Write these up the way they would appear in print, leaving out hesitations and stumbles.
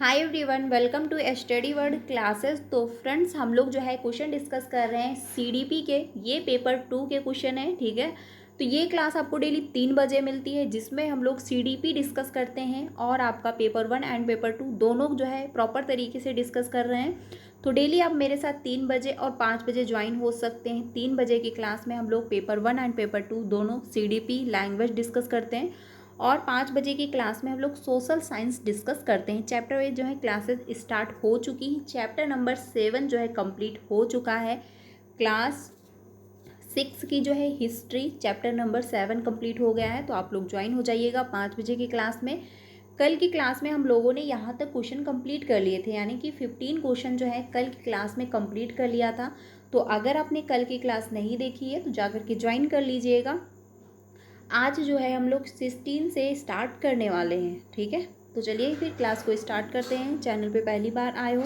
Hi everyone, welcome to study word classes. तो friends, हम लोग जो है क्वेश्चन डिस्कस कर रहे हैं सीडीपी के। ये पेपर 2 के क्वेश्चन है, ठीक है। तो ये क्लास आपको डेली 3 बजे मिलती है, जिसमें हम लोग सीडीपी डिस्कस करते हैं और आपका पेपर 1 एंड पेपर 2 दोनों जो है प्रॉपर तरीके से डिस्कस कर रहे हैं। तो डेली आप मेरे साथ 3 बजे और 5 बजे ज्वाइन हो सकते हैं। 3 बजे की क्लास में हम लोग पेपर 1 एंड पेपर 2 दोनों सीडीपी लैंग्वेज डिस्कस करते हैं और 5 बजे की क्लास में हम लोग सोशल साइंस डिस्कस करते हैं। चैप्टर वाइज जो है क्लासेस स्टार्ट हो चुकी हैं। चैप्टर नंबर 7 जो है कंप्लीट हो चुका है। क्लास 6 की जो है हिस्ट्री चैप्टर नंबर 7 कंप्लीट हो गया है। तो आप लोग ज्वाइन हो जाइएगा 5 बजे की क्लास में। कल की क्लास में हम लोगों ने यहाँ तक क्वेश्चन कंप्लीट कर लिए थे, यानी कि 15 क्वेश्चन जो है कल की क्लास में कंप्लीट कर लिया था। तो अगर आपने कल की क्लास नहीं देखी है तो जाकर के ज्वाइन कर लीजिएगा। आज जो है हम लोग 16 से स्टार्ट करने वाले हैं, ठीक है। तो चलिए फिर क्लास को स्टार्ट करते हैं। चैनल पे पहली बार आए हो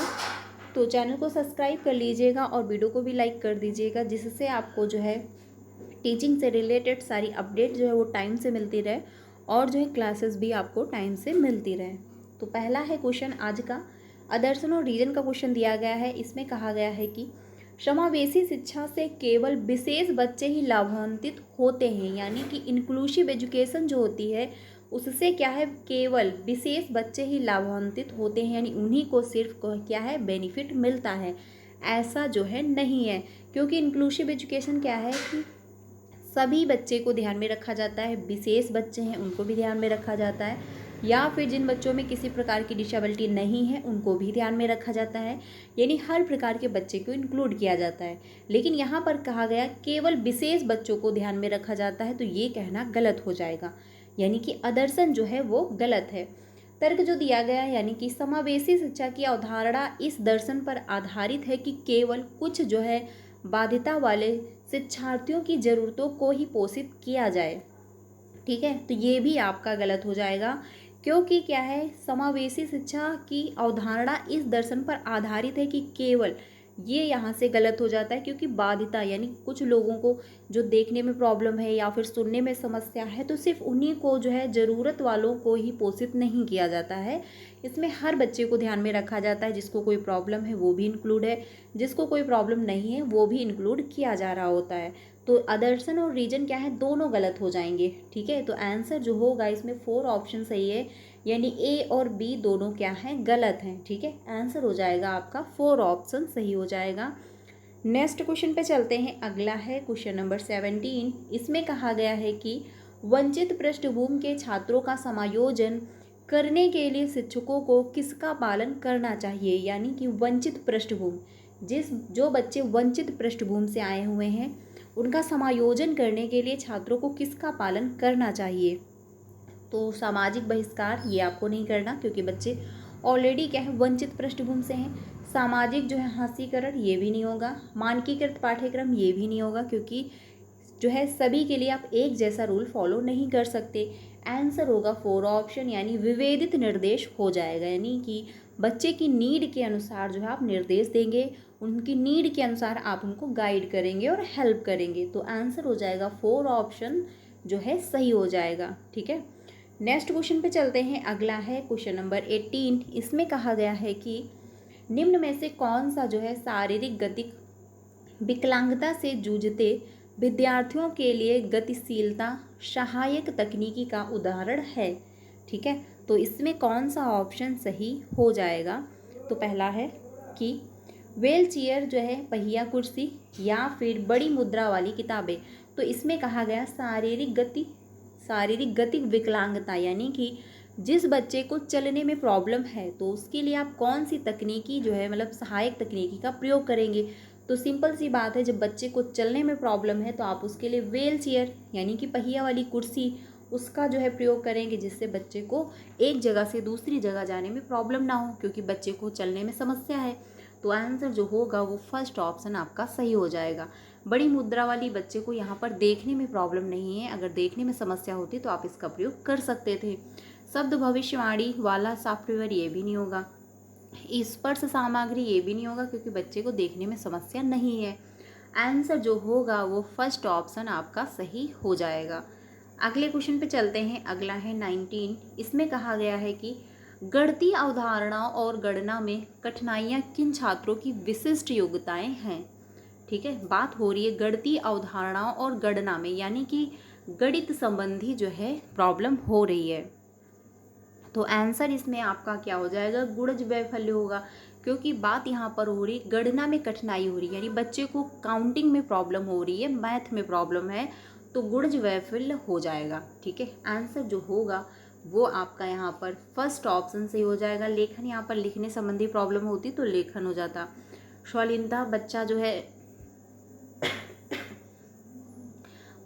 तो चैनल को सब्सक्राइब कर लीजिएगा और वीडियो को भी लाइक कर दीजिएगा, जिससे आपको जो है टीचिंग से रिलेटेड सारी अपडेट जो है वो टाइम से मिलती रहे और जो है क्लासेस भी आपको टाइम से मिलती रहे। तो पहला है क्वेश्चन आज का, अदर्शन और रीजन का क्वेश्चन दिया गया है। इसमें कहा गया है कि समावेशी शिक्षा से केवल विशेष बच्चे ही लाभान्वित होते हैं, यानी कि इंक्लूसिव एजुकेशन जो होती है उससे क्या है, केवल विशेष बच्चे ही लाभान्वित होते हैं, यानी उन्हीं को सिर्फ क्या है बेनिफिट मिलता है। ऐसा जो है नहीं है, क्योंकि इंक्लूसिव एजुकेशन क्या है कि सभी बच्चे को ध्यान में रखा जाता है। विशेष बच्चे हैं उनको भी ध्यान में रखा जाता है, या फिर जिन बच्चों में किसी प्रकार की डिसेबिलिटी नहीं है उनको भी ध्यान में रखा जाता है, यानी हर प्रकार के बच्चे को इंक्लूड किया जाता है। लेकिन यहाँ पर कहा गया केवल विशेष बच्चों को ध्यान में रखा जाता है, तो ये कहना गलत हो जाएगा, यानी कि आदर्शन जो है वो गलत है। तर्क जो दिया गया है, यानी कि समावेशी शिक्षा की अवधारणा इस दर्शन पर आधारित है कि केवल कुछ जो है बाध्यता वाले शिक्षार्थियों की ज़रूरतों को ही पोषित किया जाए, ठीक है। तो ये भी आपका गलत हो जाएगा, क्योंकि क्या है, समावेशी शिक्षा की अवधारणा इस दर्शन पर आधारित है कि केवल, ये यहाँ से गलत हो जाता है, क्योंकि बाधिता यानी कुछ लोगों को जो देखने में प्रॉब्लम है या फिर सुनने में समस्या है, तो सिर्फ उन्हीं को जो है ज़रूरत वालों को ही पोषित नहीं किया जाता है। इसमें हर बच्चे को ध्यान में रखा जाता है, जिसको कोई प्रॉब्लम है वो भी इंक्लूड है, जिसको कोई प्रॉब्लम नहीं है वो भी इंक्लूड किया जा रहा होता है। तो आदर्शन और रीजन क्या है, दोनों गलत हो जाएंगे, ठीक है। तो आंसर जो होगा इसमें 4 ऑप्शन सही है, यानी ए और बी दोनों क्या हैं, गलत हैं, ठीक है। आंसर हो जाएगा आपका 4 ऑप्शन सही हो जाएगा। नेक्स्ट क्वेश्चन पे चलते हैं। अगला है क्वेश्चन नंबर 17। इसमें कहा गया है कि वंचित पृष्ठभूमि के छात्रों का समायोजन करने के लिए शिक्षकों को किसका पालन करना चाहिए, यानी कि वंचित पृष्ठभूमि, जो बच्चे वंचित पृष्ठभूमि से आए हुए हैं उनका समायोजन करने के लिए छात्रों को किसका पालन करना चाहिए। तो सामाजिक बहिष्कार ये आपको नहीं करना, क्योंकि बच्चे ऑलरेडी क्या है वंचित पृष्ठभूमि से हैं। सामाजिक जो है हास्यीकरण ये भी नहीं होगा। मानकीकृत पाठ्यक्रम ये भी नहीं होगा, क्योंकि जो है सभी के लिए आप एक जैसा रूल फॉलो नहीं कर सकते। आंसर होगा 4 ऑप्शन, यानी विभेदित निर्देश हो जाएगा, यानी कि बच्चे की नीड के अनुसार जो है आप निर्देश देंगे, उनकी नीड के अनुसार आप उनको गाइड करेंगे और हेल्प करेंगे। तो आंसर हो जाएगा 4 ऑप्शन जो है सही हो जाएगा, ठीक है। नेक्स्ट क्वेश्चन पे चलते हैं। अगला है क्वेश्चन नंबर 18। इसमें कहा गया है कि निम्न में से कौन सा जो है शारीरिक गति विकलांगता से जूझते विद्यार्थियों के लिए गतिशीलता सहायक तकनीकी का उदाहरण है, ठीक है। तो इसमें कौन सा ऑप्शन सही हो जाएगा। तो पहला है कि व्हील चेयर जो है पहिया कुर्सी, या फिर बड़ी मुद्रा वाली किताबें। तो इसमें कहा गया शारीरिक गति विकलांगता, यानी कि जिस बच्चे को चलने में प्रॉब्लम है तो उसके लिए आप कौन सी तकनीकी जो है मतलब सहायक तकनीकी का प्रयोग करेंगे। तो सिंपल सी बात है, जब बच्चे को चलने में प्रॉब्लम है तो आप उसके लिए व्हील चेयर यानी कि पहिया वाली कुर्सी उसका जो है प्रयोग करेंगे, जिससे बच्चे को एक जगह से दूसरी जगह जाने में प्रॉब्लम ना हो, क्योंकि बच्चे को चलने में समस्या है। तो आंसर जो होगा वो फर्स्ट ऑप्शन आपका सही हो जाएगा। बड़ी मुद्रा वाली बच्चे को यहाँ पर देखने में प्रॉब्लम नहीं है, अगर देखने में समस्या होती तो आप इसका प्रयोग कर सकते थे। शब्द भविष्यवाणी वाला सॉफ्टवेयर ये भी नहीं होगा। स्पर्श सामग्री ये भी नहीं होगा, क्योंकि बच्चे को देखने में समस्या नहीं है। आंसर जो होगा वो फर्स्ट ऑप्शन आपका सही हो जाएगा। अगले क्वेश्चन पे चलते हैं। अगला है 19। इसमें कहा गया है कि गणितीय अवधारणाओं और गणना में कठिनाइयाँ किन छात्रों की विशिष्ट योग्यताएं हैं। ठीक है, बात हो रही है गणितीय अवधारणाओं और गणना में, यानी कि गणित संबंधी जो है प्रॉब्लम हो रही है। तो आंसर इसमें आपका क्या हो जाएगा, गुणज वैफल्य होगा, क्योंकि बात यहाँ पर हो रही है गणना में कठिनाई हो रही है, यानी बच्चे को काउंटिंग में प्रॉब्लम हो रही है, मैथ में प्रॉब्लम है, तो गुणज वैफल्य हो जाएगा। ठीक है, आंसर जो होगा वो आपका यहाँ पर फर्स्ट ऑप्शन से हो जाएगा। लेखन, यहाँ पर लिखने संबंधी प्रॉब्लम होती तो लेखन हो जाता। शालीनता, बच्चा जो है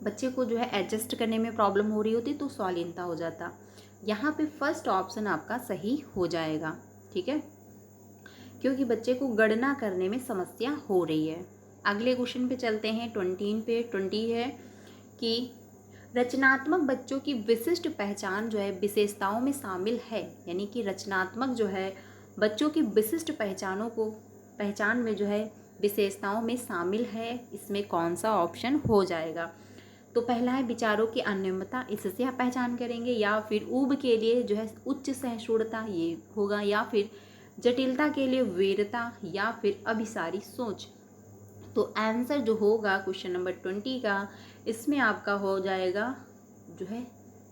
बच्चे को जो है एडजस्ट करने में प्रॉब्लम हो रही होती तो शालीनता हो जाता। यहाँ पे फर्स्ट ऑप्शन आपका सही हो जाएगा। ठीक है, क्योंकि बच्चे को गणना करने में समस्या हो रही है। अगले क्वेश्चन पे चलते हैं। 20 पे 20 है कि रचनात्मक बच्चों की विशिष्ट पहचान जो है विशेषताओं में शामिल है, यानी कि रचनात्मक जो है बच्चों की विशिष्ट पहचान में जो है विशेषताओं में शामिल है, इसमें कौन सा ऑप्शन हो जाएगा। तो पहला है विचारों की अनियमितता, इससे आप पहचान करेंगे, या फिर ऊब के लिए जो है उच्च सहिष्णुता ये होगा, या फिर जटिलता के लिए वीरता, या फिर अभिसारी सोच। तो आंसर जो होगा क्वेश्चन नंबर 20 का, इसमें आपका हो जाएगा जो है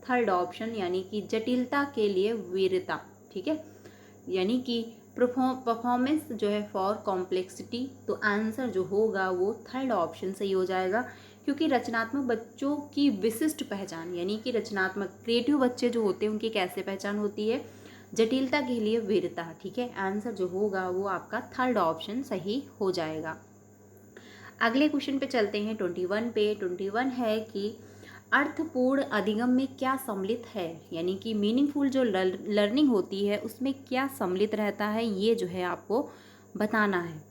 थर्ड ऑप्शन, यानी कि जटिलता के लिए वीरता। ठीक है, यानी कि परफॉर्मेंस जो है फॉर कॉम्प्लेक्सिटी। तो आंसर जो होगा वो थर्ड ऑप्शन सही हो जाएगा, क्योंकि रचनात्मक बच्चों की विशिष्ट पहचान, यानी कि रचनात्मक क्रिएटिव बच्चे जो होते हैं उनकी कैसे पहचान होती है, जटिलता के लिए वीरता। ठीक है, आंसर जो होगा वो आपका थर्ड ऑप्शन सही हो जाएगा। अगले क्वेश्चन पे चलते हैं। 21 पे 21 है कि अर्थपूर्ण अधिगम में क्या सम्मिलित है, यानी कि मीनिंगफुल जो लर्निंग होती है उसमें क्या सम्मिलित रहता है, ये जो है आपको बताना है।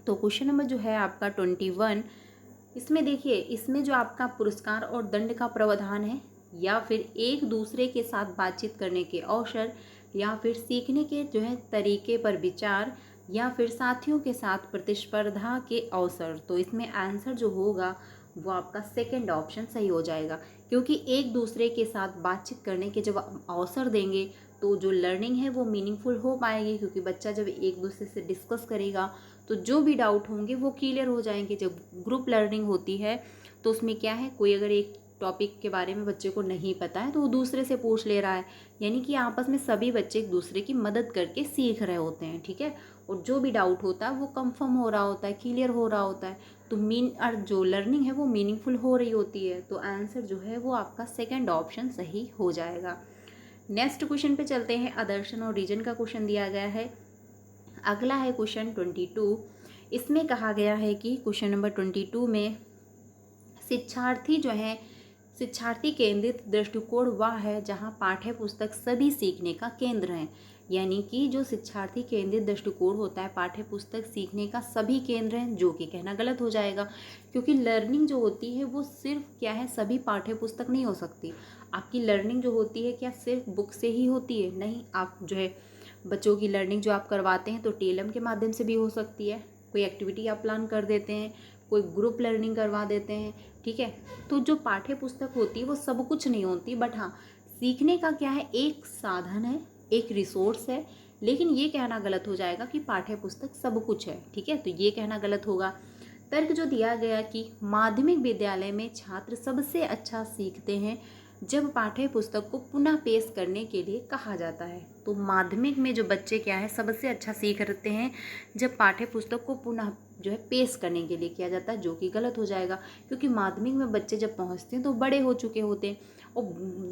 तो क्वेश्चन नंबर जो है आपका 21, इसमें देखिए, इसमें जो आपका पुरस्कार और दंड का प्रावधान है, या फिर एक दूसरे के साथ बातचीत करने के अवसर, या फिर सीखने के जो है तरीके पर विचार, या फिर साथियों के साथ प्रतिस्पर्धा के अवसर। तो इसमें आंसर जो होगा वो आपका सेकंड ऑप्शन सही हो जाएगा, क्योंकि एक दूसरे के साथ बातचीत करने के जब अवसर देंगे तो जो लर्निंग है वो मीनिंगफुल हो पाएगी, क्योंकि बच्चा जब एक दूसरे से डिस्कस करेगा तो जो भी डाउट होंगे वो क्लियर हो जाएंगे। जब ग्रुप लर्निंग होती है तो उसमें क्या है, कोई अगर एक टॉपिक के बारे में बच्चे को नहीं पता है तो वो दूसरे से पूछ ले रहा है, यानी कि आपस में सभी बच्चे एक दूसरे की मदद करके सीख रहे होते हैं। ठीक है, और जो भी डाउट होता है वो कंफर्म हो रहा होता है, क्लियर हो रहा होता है, तो जो लर्निंग है वो मीनिंगफुल हो रही होती है। तो आंसर जो है वो आपका सेकंड ऑप्शन सही हो जाएगा। नेक्स्ट क्वेश्चन पे चलते हैं। आदर्शन और रीजन का क्वेश्चन दिया गया है। अगला है क्वेश्चन 22। इसमें कहा गया है कि क्वेश्चन नंबर 22 में शिक्षार्थी केंद्रित दृष्टिकोण वह है जहां पाठ्य पुस्तक सभी सीखने का केंद्र है, यानी कि जो शिक्षार्थी केंद्रित दृष्टिकोण होता है पाठ्य पुस्तक सीखने का सभी केंद्र हैं, जो कि कहना गलत हो जाएगा, क्योंकि लर्निंग जो होती है वो सिर्फ क्या है, सभी पाठ्य पुस्तक नहीं हो सकती। आपकी लर्निंग जो होती है क्या सिर्फ बुक से ही होती है? नहीं, आप जो है बच्चों की लर्निंग जो आप करवाते हैं तो टीएलएम के माध्यम से भी हो सकती है, कोई एक्टिविटी आप प्लान कर देते हैं, कोई ग्रुप लर्निंग करवा देते हैं। ठीक है, तो जो पाठ्य पुस्तक होती है वो सब कुछ नहीं होती, बट हाँ सीखने का क्या है, एक साधन है, एक रिसोर्स है। लेकिन ये कहना गलत हो जाएगा कि पाठ्य पुस्तक सब कुछ है। ठीक है, तो ये कहना गलत होगा। तर्क जो दिया गया कि माध्यमिक विद्यालय में छात्र सबसे अच्छा सीखते हैं जब पाठ्य पुस्तक को पुनः पेश करने के लिए कहा जाता है। तो माध्यमिक में जो बच्चे क्या है सबसे अच्छा सीख रहे हैं जब पाठ्य पुस्तक को पुनः जो है पेश करने के लिए किया जाता है, जो कि गलत हो जाएगा, क्योंकि माध्यमिक में बच्चे जब पहुंचते हैं तो बड़े हो चुके होते हैं और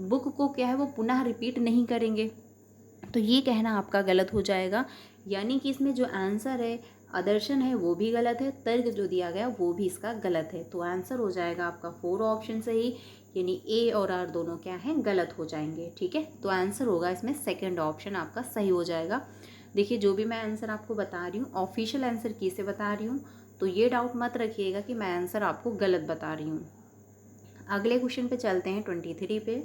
बुक को क्या है वो पुनः रिपीट नहीं करेंगे, तो ये कहना आपका गलत हो जाएगा। यानी कि इसमें जो आंसर है आदर्शन है वो भी गलत है, तर्क जो दिया गया वो भी इसका गलत है। तो आंसर हो जाएगा आपका 4 ऑप्शन सही, यानी ए और आर दोनों क्या हैं, गलत हो जाएंगे। ठीक है, तो आंसर होगा इसमें सेकंड ऑप्शन आपका सही हो जाएगा। देखिए, जो भी मैं आंसर आपको बता रही हूँ ऑफिशियल आंसर की से बता रही हूँ, तो ये डाउट मत रखिएगा कि मैं आंसर आपको गलत बता रही हूँ। अगले क्वेश्चन पे चलते हैं 23 पे।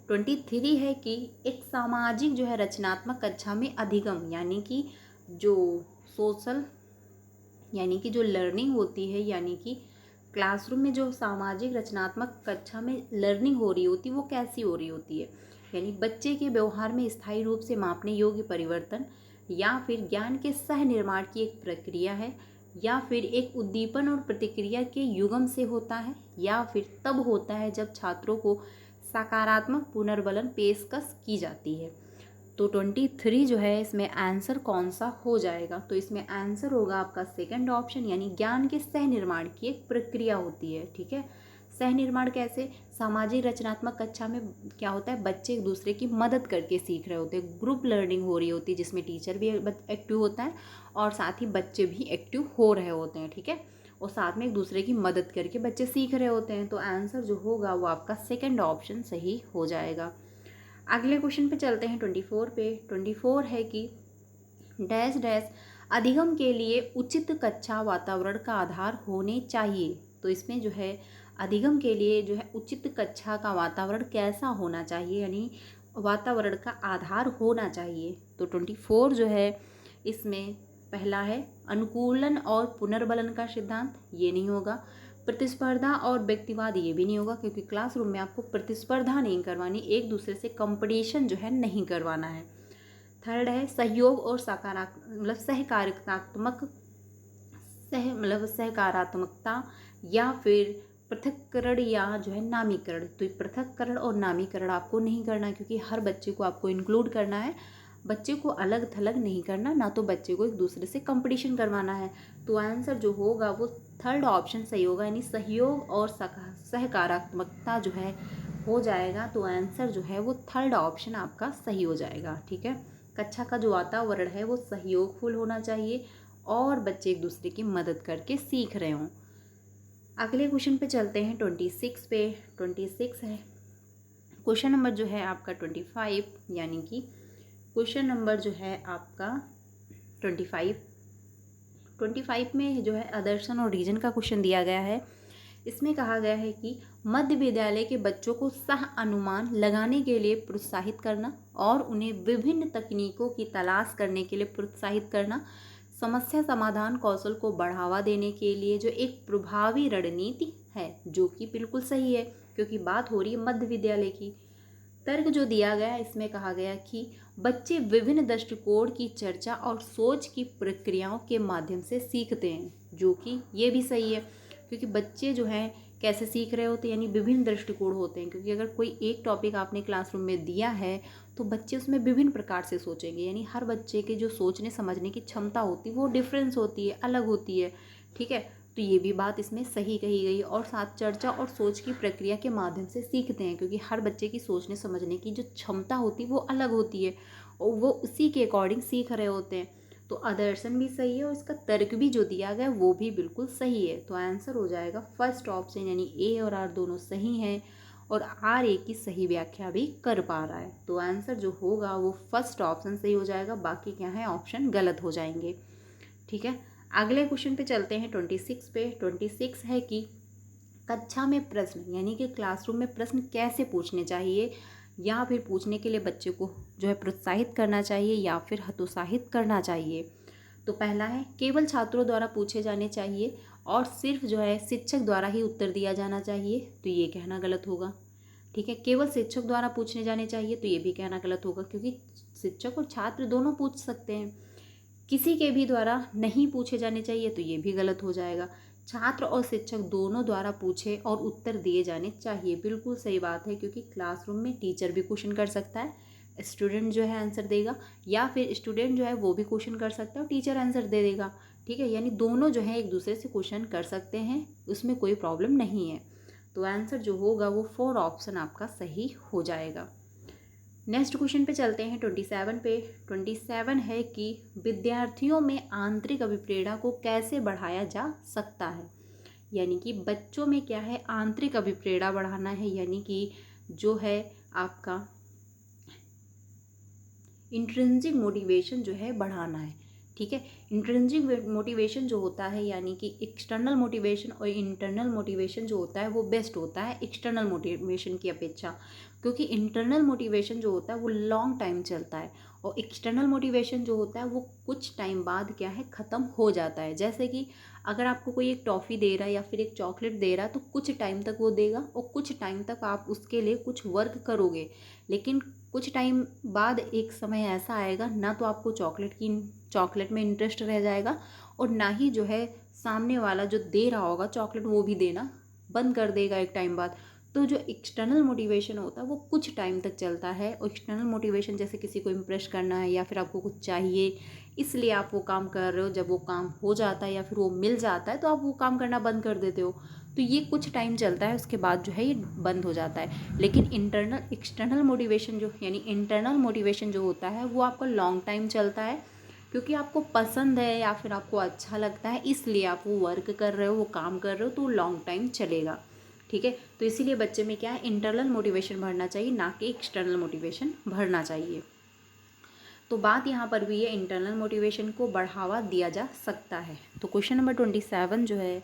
23 है कि एक सामाजिक जो है रचनात्मक कक्षा में अधिगम, यानी कि जो सोशल, यानी कि जो लर्निंग होती है, यानी कि क्लासरूम में जो सामाजिक रचनात्मक कक्षा में लर्निंग हो रही होती है वो कैसी हो रही होती है, यानी बच्चे के व्यवहार में स्थायी रूप से मापने योग्य परिवर्तन, या फिर ज्ञान के सह निर्माण की एक प्रक्रिया है, या फिर एक उद्दीपन और प्रतिक्रिया के युगम से होता है, या फिर तब होता है जब छात्रों को सकारात्मक पुनर्बलन पेशकश की जाती है। तो 23 जो है इसमें आंसर कौन सा हो जाएगा? तो इसमें आंसर होगा आपका सेकंड ऑप्शन, यानी ज्ञान के सह निर्माण की एक प्रक्रिया होती है। ठीक है, सह निर्माण कैसे? सामाजिक रचनात्मक कक्षा में क्या होता है, बच्चे एक दूसरे की मदद करके सीख रहे होते हैं, ग्रुप लर्निंग हो रही होती है जिसमें टीचर भी एक्टिव होता है और साथ ही बच्चे भी एक्टिव हो रहे होते हैं। ठीक है, और साथ में एक दूसरे की मदद करके बच्चे सीख रहे होते हैं। तो आंसर जो होगा वो आपका सेकेंड ऑप्शन सही हो जाएगा। अगले क्वेश्चन पे चलते हैं 24 पे। 24 है कि डैश डैश अधिगम के लिए उचित कक्षा वातावरण का आधार होने चाहिए। तो इसमें जो है अधिगम के लिए जो है उचित कक्षा का वातावरण कैसा होना चाहिए, यानी वातावरण का आधार होना चाहिए। तो 24 जो है इसमें पहला है अनुकूलन और पुनर्बलन का सिद्धांत, ये नहीं होगा। प्रतिस्पर्धा और व्यक्तिवाद, ये भी नहीं होगा, क्योंकि क्लासरूम में आपको प्रतिस्पर्धा नहीं करवानी, एक दूसरे से कंपटीशन जो है नहीं करवाना है। थर्ड है सहयोग और सकारात्मक सहकारात्मकता, या फिर पृथक्करण या जो है नामीकरण। तो पृथक्करण और नामीकरण आपको नहीं करना, क्योंकि हर बच्चे को आपको इंक्लूड करना है, बच्चे को अलग थलग नहीं करना, ना तो बच्चे को एक दूसरे से कंपटीशन करवाना है। तो आंसर जो होगा वो थर्ड ऑप्शन सही होगा, यानी सहयोग और सहकारात्मकता जो है हो जाएगा। तो आंसर जो है वो थर्ड ऑप्शन आपका सही हो जाएगा। ठीक है, कक्षा का जो वातावरण है वो सहयोगफुल होना चाहिए और बच्चे एक दूसरे की मदद करके सीख रहे हों। अगले क्वेश्चन पे चलते हैं 26 पे। 26 है क्वेश्चन नंबर जो है आपका 25, यानी कि क्वेश्चन नंबर जो है आपका 25 में जो है आदर्शन और रीजन का क्वेश्चन दिया गया है। इसमें कहा गया है कि मध्य विद्यालय के बच्चों को सह अनुमान लगाने के लिए प्रोत्साहित करना और उन्हें विभिन्न तकनीकों की तलाश करने के लिए प्रोत्साहित करना समस्या समाधान कौशल को बढ़ावा देने के लिए जो एक प्रभावी रणनीति है, जो कि बिल्कुल सही है, क्योंकि बात हो रही है मध्य विद्यालय की। तर्क जो दिया गया इसमें कहा गया कि बच्चे विभिन्न दृष्टिकोण की चर्चा और सोच की प्रक्रियाओं के माध्यम से सीखते हैं, जो कि ये भी सही है, क्योंकि बच्चे जो हैं कैसे सीख रहे होते हैं, यानी विभिन्न दृष्टिकोण होते हैं। क्योंकि अगर कोई एक टॉपिक आपने क्लासरूम में दिया है तो बच्चे उसमें विभिन्न प्रकार से सोचेंगे, यानी हर बच्चे के जो सोचने समझने की क्षमता होती है वो डिफरेंस होती है, अलग होती है। ठीक है, तो ये भी बात इसमें सही कही गई। और साथ चर्चा और सोच की प्रक्रिया के माध्यम से सीखते हैं, क्योंकि हर बच्चे की सोचने समझने की जो क्षमता होती है वो अलग होती है और वो उसी के अकॉर्डिंग सीख रहे होते हैं। तो आदर्शन भी सही है और इसका तर्क भी जो दिया गया वो भी बिल्कुल सही है। तो आंसर हो जाएगा फर्स्ट ऑप्शन, यानी ए और आर दोनों सही हैं और आर ए की सही व्याख्या भी कर पा रहा है। तो आंसर जो होगा वो फर्स्ट ऑप्शन सही हो जाएगा, बाकी क्या है ऑप्शन गलत हो जाएंगे। ठीक है, अगले क्वेश्चन पे चलते हैं 26 पे। 26 है कि कक्षा में प्रश्न, यानी कि क्लासरूम में प्रश्न कैसे पूछने चाहिए, या फिर पूछने के लिए बच्चे को जो है प्रोत्साहित करना चाहिए या फिर हतोत्साहित करना चाहिए। तो पहला है केवल छात्रों द्वारा पूछे जाने चाहिए और सिर्फ जो है शिक्षक द्वारा ही उत्तर दिया जाना चाहिए। तो ये कहना गलत होगा। ठीक है, केवल शिक्षक द्वारा पूछने जाने चाहिए, तो ये भी कहना गलत होगा, क्योंकि शिक्षक और छात्र दोनों पूछ सकते हैं। किसी के भी द्वारा नहीं पूछे जाने चाहिए, तो ये भी गलत हो जाएगा। छात्र और शिक्षक दोनों द्वारा पूछे और उत्तर दिए जाने चाहिए, बिल्कुल सही बात है, क्योंकि क्लासरूम में टीचर भी क्वेश्चन कर सकता है, स्टूडेंट जो है आंसर देगा, या फिर स्टूडेंट जो है वो भी क्वेश्चन कर सकता है और टीचर आंसर दे देगा। ठीक है, यानी दोनों जो है एक दूसरे से क्वेश्चन कर सकते हैं, उसमें कोई प्रॉब्लम नहीं है। तो आंसर जो होगा वो 4 ऑप्शन आपका सही हो जाएगा। नेक्स्ट क्वेश्चन पे चलते हैं 27 पे। 27 है कि विद्यार्थियों में आंतरिक अभिप्रेरणा को कैसे बढ़ाया जा सकता है, यानी कि बच्चों में क्या है आंतरिक अभिप्रेरणा बढ़ाना है, यानी कि जो है आपका इंट्रिंसिक मोटिवेशन जो है बढ़ाना है। ठीक है, इंट्रिंसिक मोटिवेशन जो होता है, यानी कि एक्सटर्नल मोटिवेशन और इंटरनल मोटिवेशन जो होता है वो बेस्ट होता है एक्सटर्नल मोटिवेशन की अपेक्षा, क्योंकि इंटरनल मोटिवेशन जो होता है वो लॉन्ग टाइम चलता है और एक्सटर्नल मोटिवेशन जो होता है वो कुछ टाइम बाद क्या है ख़त्म हो जाता है। जैसे कि अगर आपको कोई एक टॉफ़ी दे रहा है या फिर एक चॉकलेट दे रहा है तो कुछ टाइम तक वो देगा और कुछ टाइम तक आप उसके लिए कुछ वर्क करोगे, लेकिन कुछ टाइम बाद एक समय ऐसा आएगा ना तो आपको चॉकलेट में इंटरेस्ट रह जाएगा, और ना ही जो है सामने वाला जो दे रहा होगा चॉकलेट वो भी देना बंद कर देगा एक टाइम बाद। तो जो एक्सटर्नल मोटिवेशन होता है वो कुछ टाइम तक चलता है, और एक्सटर्नल मोटिवेशन जैसे किसी को इम्प्रेस करना है या फिर आपको कुछ चाहिए इसलिए आप वो काम कर रहे हो, जब वो काम हो जाता है या फिर वो मिल जाता है तो आप वो काम करना बंद कर देते हो। तो ये कुछ टाइम चलता है, उसके बाद जो है ये बंद हो जाता है। लेकिन एक्सटर्नल मोटिवेशन जो यानी इंटरनल मोटिवेशन जो होता है वो आपका लॉन्ग टाइम चलता है, क्योंकि आपको पसंद है या फिर आपको अच्छा लगता है इसलिए आप वो वर्क कर रहे हो, वो काम कर रहे हो, तो लॉन्ग टाइम चलेगा। ठीक है, तो इसीलिए बच्चे में क्या है, इंटरनल मोटिवेशन भरना चाहिए, ना कि एक्सटर्नल मोटिवेशन भरना चाहिए। तो बात यहाँ पर भी है, इंटरनल मोटिवेशन को बढ़ावा दिया जा सकता है। तो क्वेश्चन नंबर 27 जो है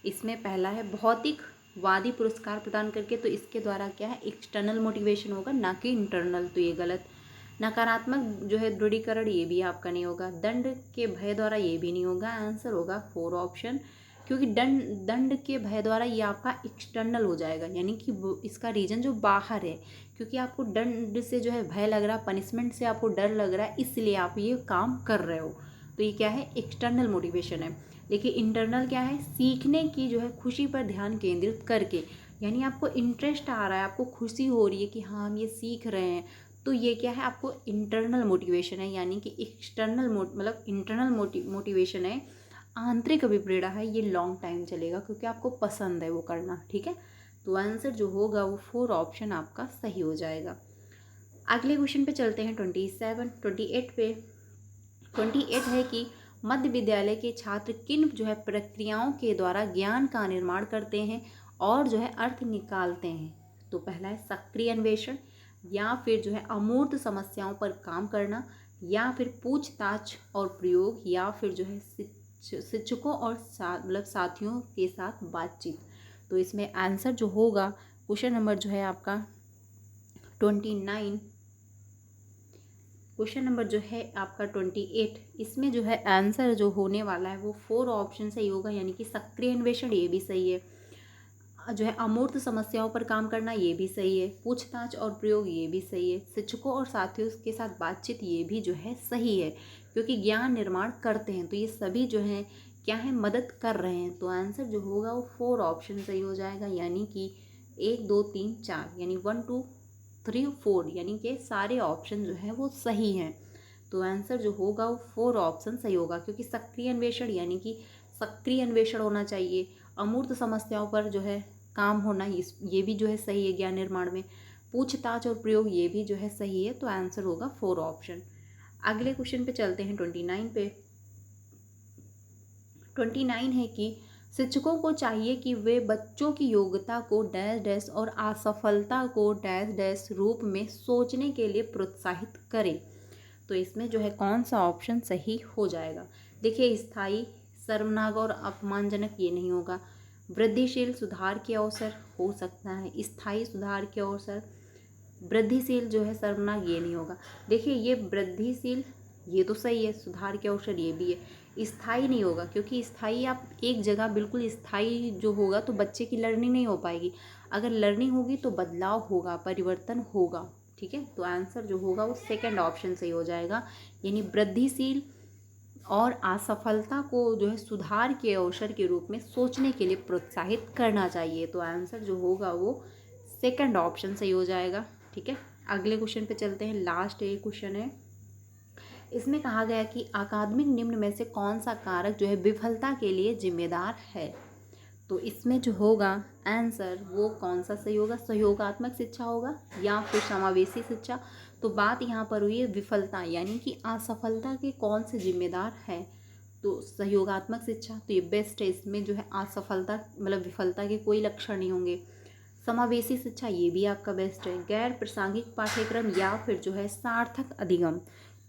इसमें पहला है भौतिकवादी पुरस्कार प्रदान करके, तो इसके द्वारा क्या है, एक्सटर्नल मोटिवेशन होगा ना कि इंटरनल, तो ये गलत। नकारात्मक जो है दृढ़ीकरण, ये भी आपका नहीं होगा। दंड के भय द्वारा, ये भी नहीं होगा। आंसर होगा 4 ऑप्शन, क्योंकि दंड के भय द्वारा ये आपका एक्सटर्नल हो जाएगा, यानी कि इसका रीजन जो बाहर है, क्योंकि आपको दंड से जो है भय लग रहा है, पनिशमेंट से आपको डर लग रहा है, इसलिए आप ये काम कर रहे हो, तो ये क्या है, एक्सटर्नल मोटिवेशन है। देखिए इंटरनल क्या है, सीखने की जो है खुशी पर ध्यान केंद्रित करके, यानी आपको इंटरेस्ट आ रहा है, आपको खुशी हो रही है कि हाँ हम ये सीख रहे हैं, तो ये क्या है, आपको इंटरनल मोटिवेशन है। यानी कि एक्सटर्नल मतलब इंटरनल मोटिवेशन है, आंतरिक अभिप्रेरणा है, ये लॉन्ग टाइम चलेगा क्योंकि आपको पसंद है वो करना। ठीक है, तो आंसर जो होगा वो 4 ऑप्शन आपका सही हो जाएगा। अगले क्वेश्चन पे चलते हैं 28 पे। 28 है कि मध्य विद्यालय के छात्र किन जो है प्रक्रियाओं के द्वारा ज्ञान का निर्माण करते हैं और जो है अर्थ निकालते हैं। तो पहला है सक्रिय अन्वेषण, या फिर जो है अमूर्त समस्याओं पर काम करना, या फिर पूछताछ और प्रयोग, या फिर जो है शिक्षकों और मतलब साथियों के साथ बातचीत। तो इसमें आंसर जो होगा, क्वेश्चन नंबर जो है आपका 29, क्वेश्चन नंबर जो है आपका 28, इसमें जो है आंसर जो होने वाला है वो 4 ऑप्शन सही होगा, यानी कि सक्रिय अन्वेषण ये भी सही है, जो है अमूर्त समस्याओं पर काम करना ये भी सही है, पूछताछ और प्रयोग ये भी सही है, शिक्षकों और साथियों के साथ बातचीत ये भी जो है सही है, क्योंकि ज्ञान निर्माण करते हैं, तो ये सभी जो हैं क्या है, मदद कर रहे हैं। तो आंसर जो होगा वो 4 ऑप्शन सही हो जाएगा, यानी कि 1 2 3 4, यानी 1 2 3 4, यानी कि सारे ऑप्शन जो हैं वो सही हैं। तो आंसर जो होगा वो 4 ऑप्शन सही होगा, क्योंकि सक्रिय अन्वेषण यानी कि सक्रिय अन्वेषण होना चाहिए, अमूर्त समस्याओं पर जो है काम होना, ये भी जो है सही है ज्ञान निर्माण में, पूछताछ और प्रयोग ये भी जो है सही है, तो आंसर होगा 4 ऑप्शन। अगले क्वेश्चन पे चलते हैं 29 पे। 29 है कि शिक्षकों को चाहिए कि वे बच्चों की योग्यता को डैश डैश और असफलता को डैश डैश रूप में सोचने के लिए प्रोत्साहित करें। तो इसमें जो है कौन सा ऑप्शन सही हो जाएगा। देखिए स्थायी, शर्मनाक और अपमानजनक ये नहीं होगा। वृद्धिशील सुधार के अवसर हो सकता है, स्थायी सुधार के अवसर। वृद्धिशील जो है शर्मनाक ये नहीं होगा। देखिए ये वृद्धिशील ये तो सही है, सुधार के अवसर ये भी है। स्थायी नहीं होगा, क्योंकि स्थायी आप एक जगह बिल्कुल स्थायी जो होगा तो बच्चे की लर्निंग नहीं हो पाएगी। अगर लर्निंग होगी तो बदलाव होगा, परिवर्तन होगा। ठीक है, तो आंसर जो होगा वो सेकंड ऑप्शन सही हो जाएगा, यानी वृद्धिशील और असफलता को जो है सुधार के अवसर के रूप में सोचने के लिए प्रोत्साहित करना चाहिए। तो आंसर जो होगा वो सेकंड ऑप्शन सही हो जाएगा। ठीक है, अगले क्वेश्चन पे चलते हैं। लास्ट एक क्वेश्चन है, इसमें कहा गया कि अकादमिक निम्न में से कौन सा कारक जो है विफलता के लिए जिम्मेदार है। तो इसमें जो होगा आंसर वो कौन सा सही होगा, सहयोगात्मक शिक्षा होगा या फिर समावेशी शिक्षा। तो बात यहाँ पर हुई है विफलता, यानी कि असफलता के कौन से जिम्मेदार है, तो सहयोगात्मक शिक्षा, तो ये बेस्ट है। इसमें जो है असफलता मतलब विफलता के कोई लक्षण नहीं होंगे। समावेशी शिक्षा ये भी आपका बेस्ट है। गैर प्रासंगिक पाठ्यक्रम या फिर जो है सार्थक अधिगम,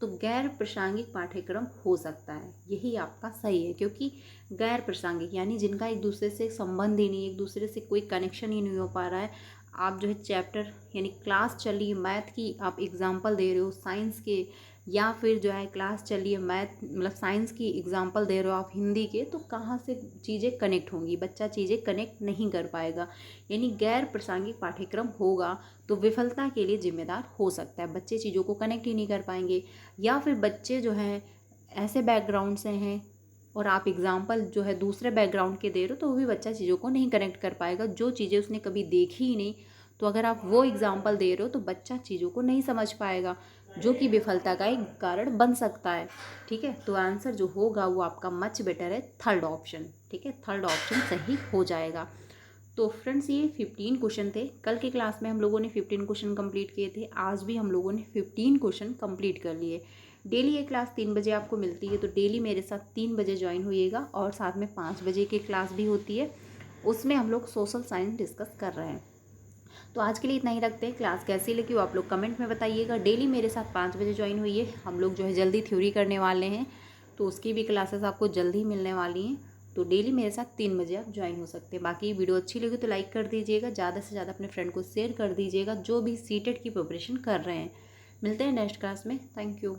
तो गैर प्रासंगिक पाठ्यक्रम हो सकता है, यही आपका सही है, क्योंकि गैर प्रासंगिक यानी जिनका एक दूसरे से संबंध ही नहीं, एक दूसरे से कोई कनेक्शन ही नहीं हो पा रहा है। आप जो है चैप्टर यानी क्लास चल रही है मैथ की, आप एग्जाम्पल दे रहे हो, साइंस के या फिर जो है क्लास चल रही है मैथ मतलब साइंस की एग्जांपल दे रहे हो आप हिंदी के, तो कहाँ से चीज़ें कनेक्ट होंगी, बच्चा चीज़ें कनेक्ट नहीं कर पाएगा। यानी गैर प्रासंगिक पाठ्यक्रम होगा तो विफलता के लिए जिम्मेदार हो सकता है, बच्चे चीज़ों को कनेक्ट ही नहीं कर पाएंगे। या फिर बच्चे जो हैं ऐसे बैकग्राउंड से हैं और आप एग्जाम्पल जो है दूसरे बैकग्राउंड के दे रहे हो, तो वो भी बच्चा चीज़ों को नहीं कनेक्ट कर पाएगा, जो चीज़ें उसने कभी देखी ही नहीं। तो अगर आप वो एग्जाम्पल दे रहे हो तो बच्चा चीज़ों को नहीं समझ पाएगा, जो कि विफलता का एक कारण बन सकता है। ठीक है, तो आंसर जो होगा वो आपका मच बेटर है थर्ड ऑप्शन। ठीक है, थर्ड ऑप्शन सही हो जाएगा। तो फ्रेंड्स ये 15 क्वेश्चन थे। कल की क्लास में हम लोगों ने 15 क्वेश्चन कंप्लीट किए थे, आज भी हम लोगों ने 15 क्वेश्चन कंप्लीट कर लिए। डेली ये क्लास 3 बजे आपको मिलती है, तो डेली मेरे साथ 3 बजे ज्वाइन होइएगा, और साथ में 5 बजे की क्लास भी होती है, उसमें हम लोग सोशल साइंस डिस्कस कर रहे हैं। तो आज के लिए इतना ही रखते हैं। क्लास कैसी लगी वो आप लोग कमेंट में बताइएगा। डेली मेरे साथ 5 बजे ज्वाइन हुई है, हम लोग जो है जल्दी थ्योरी करने वाले हैं, तो उसकी भी क्लासेस आपको जल्दी मिलने वाली हैं। तो डेली मेरे साथ 3 बजे आप ज्वाइन हो सकते हैं। बाकी वीडियो अच्छी लगी तो लाइक कर दीजिएगा, ज़्यादा से ज़्यादा अपने फ्रेंड को शेयर कर दीजिएगा जो भी सीटेट की प्रिपरेशन कर रहे हैं। मिलते हैं नेक्स्ट क्लास में। Thank you.